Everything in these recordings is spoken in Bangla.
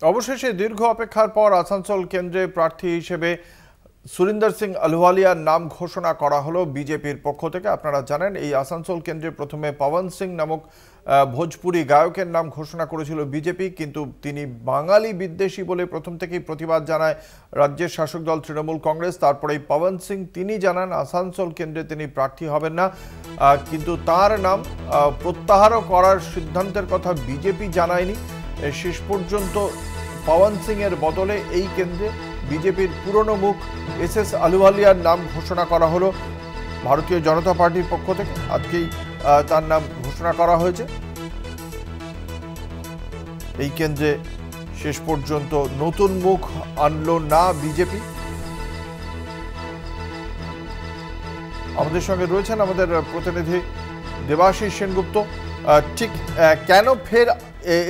অবশেষে দীর্ঘ অপেক্ষার পর আসানসোল কেন্দ্রে প্রার্থী হিসেবে সুরিন্দর সিং আলুওয়ালিয়ার নাম ঘোষণা করা হলো বিজেপির পক্ষ থেকে। আপনারা জানেন এই আসানসোল কেন্দ্রে প্রথমে পবন সিং নামক ভোজপুরি গায়কের নাম ঘোষণা করেছিল বিজেপি, কিন্তু তিনি বাঙালি বিদ্বেষী বলে প্রথম থেকেই প্রতিবাদ জানায় রাজ্যের শাসক দল তৃণমূল কংগ্রেস। তারপরেই পবন সিং তিনি জানান আসানসোল কেন্দ্রে তিনি প্রার্থী হবেন না, কিন্তু তার নাম প্রত্যাহারও করার সিদ্ধান্তের কথা বিজেপি জানায়নি। শেষ পর্যন্ত পবন সিং এর বদলে এই কেন্দ্রে বিজেপির পুরনো মুখ এস আলুওয়ালিয়ার নাম ঘোষণা করা হলো ভারতীয় জনতা পার্টির পক্ষ থেকে। আজকেই তার নাম ঘোষণা করা হয়েছে। এই কেন্দ্রে শেষ পর্যন্ত নতুন মুখ আনলো না বিজেপি। আমাদের সঙ্গে রয়েছেন আমাদের প্রতিনিধি দেবাশিস সেনগুপ্ত। ঠিক কেন ফের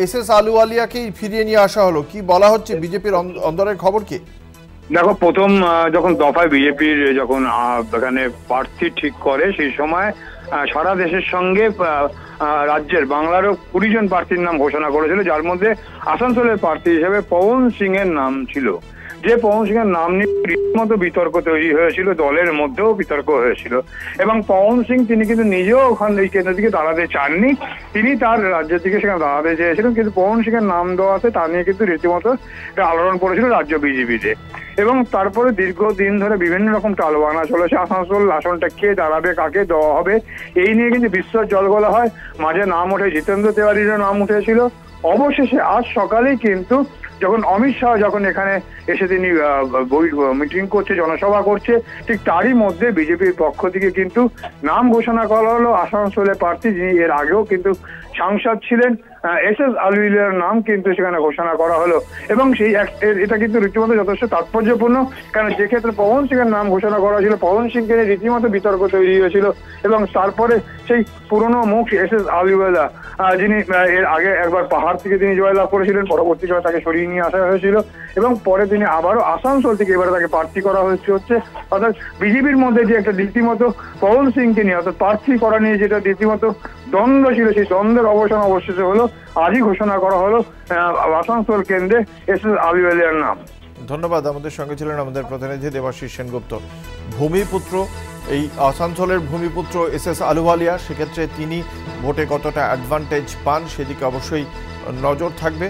এস আলুওয়ালিয়াকেই ফিরিয়ে নিয়ে আসা হলো, কি বলা হচ্ছে বিজেপির অন্দরের খবর কি? দেখো, প্রথম যখন দফায় বিজেপির যখন এখানে প্রার্থী ঠিক করে সেই সময় সারা দেশের সঙ্গে রাজ্যের বাংলারও 20 জন প্রার্থীর নাম ঘোষণা করেছিল, যার মধ্যে আসানসোলের প্রার্থী হিসেবে পবন সিং এর নাম ছিল। যে পবন সিং এর নাম নিয়ে রীতিমতো বিতর্ক তৈরি হয়েছিল, দলের মধ্যেও বিতর্ক হয়েছিল। এবং পবন সিং তিনি কিন্তু নিজেও ওখান এই কেন্দ্র থেকে দাঁড়াতে চাননি, তিনি তার রাজ্য থেকে সেখানে দাঁড়াতে চেয়েছিলেন, কিন্তু পবন সিং এর নাম দেওয়াতে তা নিয়ে কিন্তু রীতিমতো আলোড়ন পড়েছিল রাজ্য বিজেপিতে। এবং তারপরে দীর্ঘদিন ধরে বিভিন্ন রকম টালবানা চলেছে, আসানসোল আসনটা কে দাঁড়াবে, কাকে দেওয়া হবে, এই নিয়ে কিন্তু বিশ্বর জলগোলা হয়। মাঝে নাম ওঠে, জিতেন্দ্র তিওয়ারিরও নাম উঠেছিল। অবশেষে আজ সকালেই কিন্তু যখন অমিত শাহ যখন এখানে এসে তিনি মিটিং করছে, জনসভা করছে, ঠিক তারই মধ্যে বিজেপির পক্ষ থেকে কিন্তু নাম ঘোষণা করা হলো আসানসোলের প্রার্থী, যিনি এর আগেও কিন্তু সাংসদ ছিলেন, এস আলুওয়ালিয়ার নাম কিন্তু সেখানে ঘোষণা করা হলো। এবং সেই এটা কিন্তু রীতিমতো যথেষ্ট তাৎপর্যপূর্ণ, কারণ যে ক্ষেত্রে পবন সিং এর নাম ঘোষণা করা হয়েছিল, পবন সিংকে নিয়ে রীতিমতো বিতর্ক তৈরি হয়েছিল। এবং তারপরে সেই পুরনো মুখ এস আলুওয়ালিয়া, যিনি এর আগে একবার পাহাড় থেকে তিনি জয়লাভ করেছিলেন, পরবর্তী সময় তাকে সরিয়ে নিয়ে আসা হয়েছিল এবং পরে তিনি আবারও আসানসোল থেকে এবারে তাকে প্রার্থী করা হচ্ছে। অর্থাৎ বিজেপির মধ্যে যে একটা রীতিমতো পবন সিংকে নিয়ে অর্থাৎ প্রার্থী করা নিয়ে যেটা রীতিমতো দ্বন্দ্ব ছিল, সেই দ্বন্দ্বের অবসান অবশেষে হলো। আজই ঘোষণা করা হলো আসানসোল কেন্দ্রে এস আলুওয়ালিয়ার নাম। ধন্যবাদ। আমাদের সঙ্গে ছিলেন আমাদের প্রতিনিধি দেবাশিস সেনগুপ্ত। ভূমিপুত্র, এই আসানসোলের ভূমিপুত্র এস আলুওয়ালিয়া, সেক্ষেত্রে তিনি ভোটে কতটা অ্যাডভান্টেজ পান সেদিকে অবশ্যই নজর থাকবে।